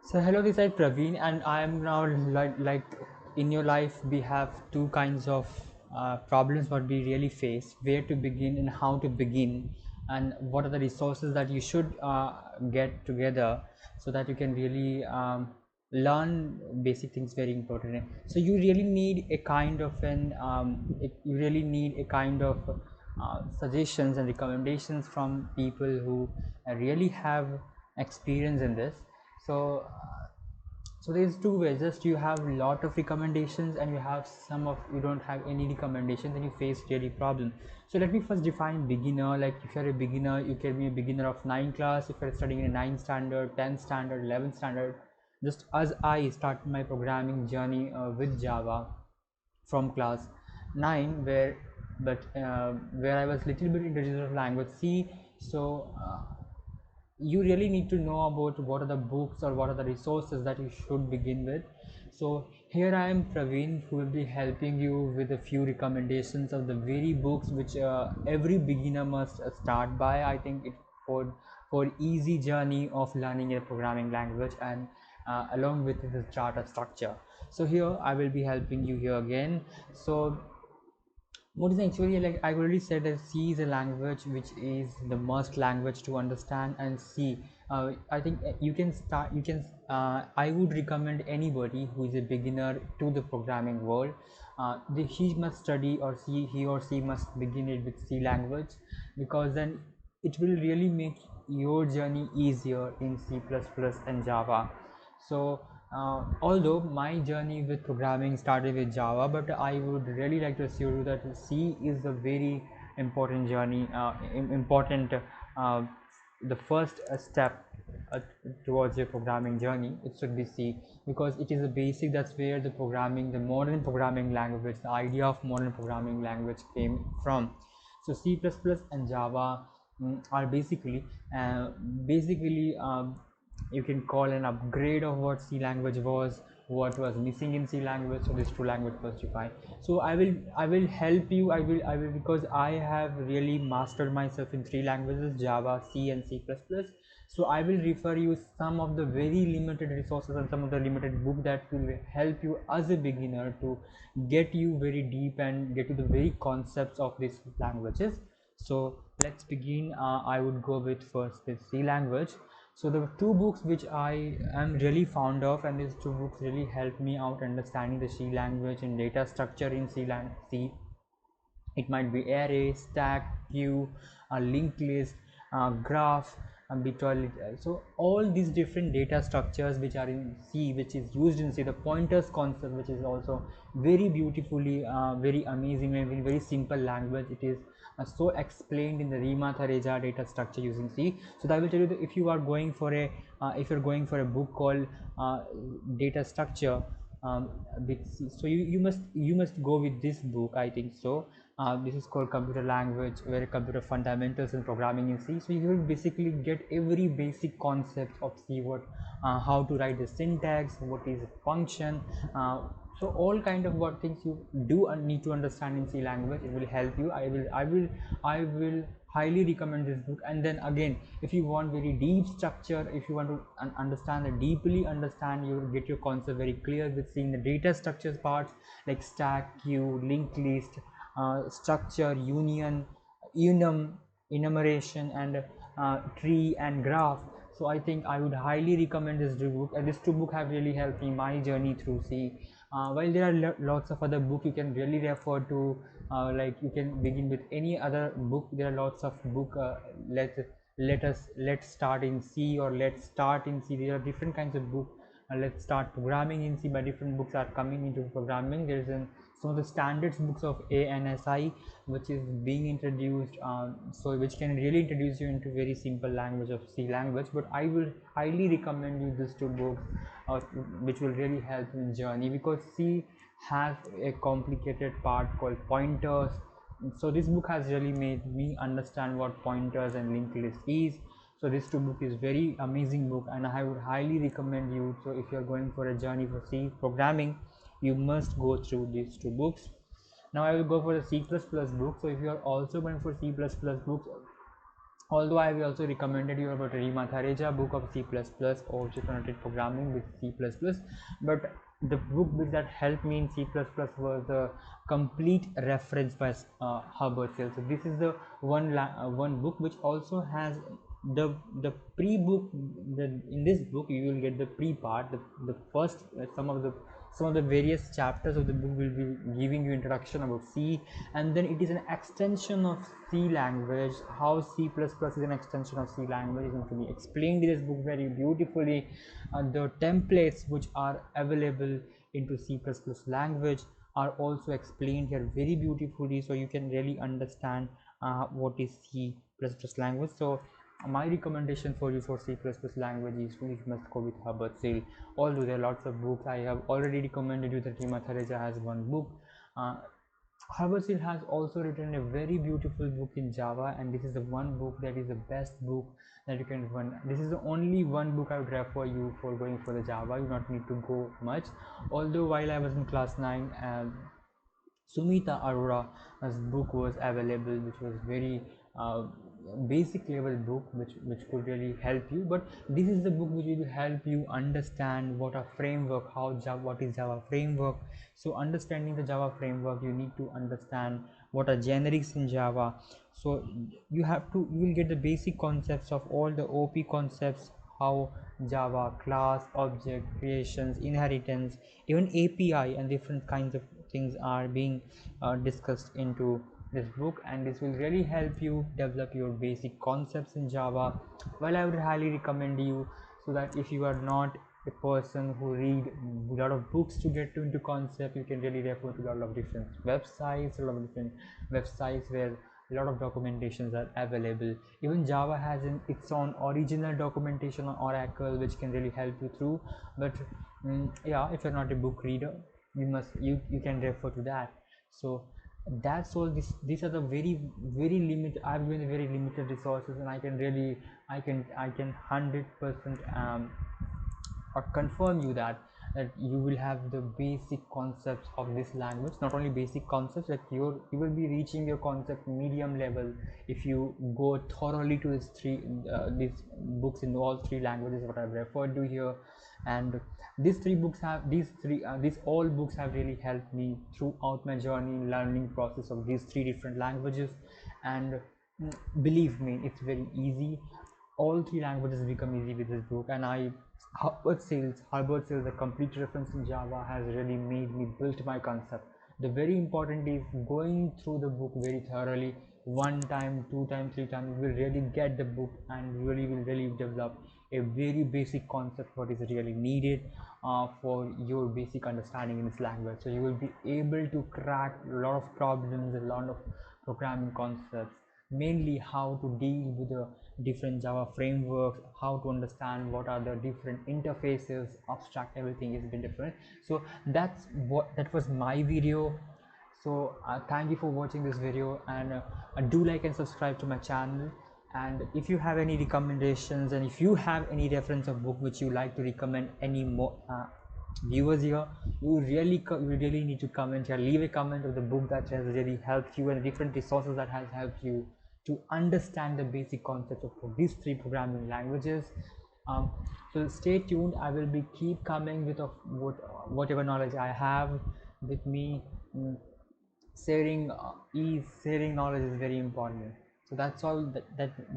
So hello, this is Praveen, and I am now like in your life we have two kinds of problems what we really face: where to begin and how to begin, and what are the resources that you should get together so that you can really learn basic things. Very important. So you really need a kind of you really need a kind of suggestions and recommendations from people who really have experience in this. So there's two ways: just you have a lot of recommendations, and you have some of you don't have any recommendations and you face really problem. So let me first define beginner. Like if you're a beginner, you can be a beginner of 9 class. If you're studying in a 9 standard, 10 standard, 11 standard, just as I started my programming journey with Java from class 9, where I was little bit introduced of language C. So you really need to know about what are the books or what are the resources that you should begin with. So here I am, Praveen, who will be helping you with a few recommendations of the very books which every beginner must start by. I think it for easy journey of learning a programming language, and along with the charter structure. So here I will be helping you here again. So what is actually, like I already said, that C is a language which is the must language to understand. And C, I think you can start you can I would recommend anybody who is a beginner to the programming world, he must study, or he or she must begin it with C language, because then it will really make your journey easier in C++ and Java. So although my journey with programming started with Java, but I would really like to assure you that C is a very important journey, important, the first step uh, towards your programming journey. It should be C, because it is a basic. That's where the modern programming language, the idea of modern programming language came from. So C++ and Java are basically you can call an upgrade of what C language was, what was missing in C language. So this two language was defined. So I will help you. I will because I have really mastered myself in three languages: Java, C, and C++. So I will refer you some of the very limited resources and some of the limited book that will help you as a beginner to get you very deep and get to the very concepts of these languages. So let's begin. I would go with first the C language. So the two books which I am really fond of, and these two books really helped me out understanding the C language and data structure in C. It might be array, stack, queue, linked list, graph, so all these different data structures which are in C, which is used in C, the pointers concept, which is also very beautifully, very amazing and very simple language. It is so explained in the Rima Thareja data structure using C. So I will tell you that if you are going for a if you're going for a book called data structure with C, so you must go with this book, I think so. This is called computer language, where computer fundamentals and programming in C. So you will basically get every basic concept of C, what how to write the syntax, what is a function, so all kind of what things you do need to understand in C language. It will help you. I will highly recommend this book. And then again, if you want very deep structure, if you want to understand it deeply, understand, you will get your concept very clear with seeing the data structures parts like stack, queue, linked list, structure, union, enum, enumeration, and tree and graph. So I think I would highly recommend this book, and these two books have really helped me my journey through C. While there are lots of other book you can really refer to, like you can begin with any other book. There are lots of book. Let's start in C, or let's start in C. There are different kinds of book. Let's start programming in C. By different books are coming into programming. There is some of the standards books of ANSI which is being introduced, so which can really introduce you into very simple language of C language. But I will highly recommend you these two books, which will really help in journey, because C has a complicated part called pointers. So this book has really made me understand what pointers and linked list is. So this two book is very amazing book, and I would highly recommend you. So if you're going for a journey for C programming, you must go through these two books. Now I will go for the C++ book. So if you are also going for C++ books, Although I will also recommended you about Rima Thareja book of C++ or Object-Oriented Programming with C++, but the book which that helped me in C++ was the complete reference by Herbert Sale. So this is the one book which also has the pre-book. In this book you will get the pre-part, the first some of the various chapters of the book will be giving you introduction about C, and then it is an extension of C language, how C++ is an extension of C language is going to be explained in this book very beautifully. The templates which are available into C++ language are also explained here very beautifully, so you can really understand what is C++ language. So my recommendation for you for C++ language is you must go with Herbert Sale. Although there are lots of books, I have already recommended you that Rima Thareja has one book. Herbert Sale has also written a very beautiful book in Java, and this is the one book that is the best book that you can run. This is the only one book I would refer you for going for the Java. You do not need to go much. Although while I was in class 9, Sumita Arora's book was available, which was very basic level book, which could really help you. But this is the book which will help you understand what a framework, what is Java framework. So understanding the Java framework, you need to understand what are generics in Java. So you will get the basic concepts of all the OP concepts, how Java class, object creations, inheritance, even API and different kinds of things are being discussed into this book, and this will really help you develop your basic concepts in Java. Well, I would highly recommend you, so that if you are not a person who read a lot of books to get into concept, you can really refer to a lot of different websites, where a lot of documentations are available. Even Java has its own original documentation on Oracle, which can really help you through. But yeah, if you're not a book reader, you can refer to that. So that's all. These are the very limited, I've given very limited resources, and I can 100% or confirm you that you will have the basic concepts of this language. Not only basic concepts, that you will be reaching your concept medium level if you go thoroughly to these books in all three languages what I've referred to here. And these all books have really helped me throughout my journey learning process of these three different languages. And believe me, it's very easy. All three languages become easy with this book. And Herbert Sales, a complete reference in Java, has really made me build my concept. The very important is going through the book very thoroughly, one time, two times, three times. You will really get the book, and really will really develop a very basic concept what is really needed for your basic understanding in this language. So you will be able to crack a lot of problems, a lot of programming concepts, mainly how to deal with the different Java frameworks, how to understand what are the different interfaces, abstract, everything is been different. So that was my video. So thank you for watching this video, and do like and subscribe to my channel. And if you have any recommendations, and if you have any reference of book which you like to recommend any more viewers here, you really need to comment here, leave a comment of the book that has really helped you, and different resources that has helped you to understand the basic concepts of these three programming languages. So stay tuned. I will be keep coming with whatever knowledge I have with me. Sharing knowledge is very important. So that's all.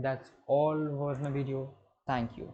That's all was my video. Thank you.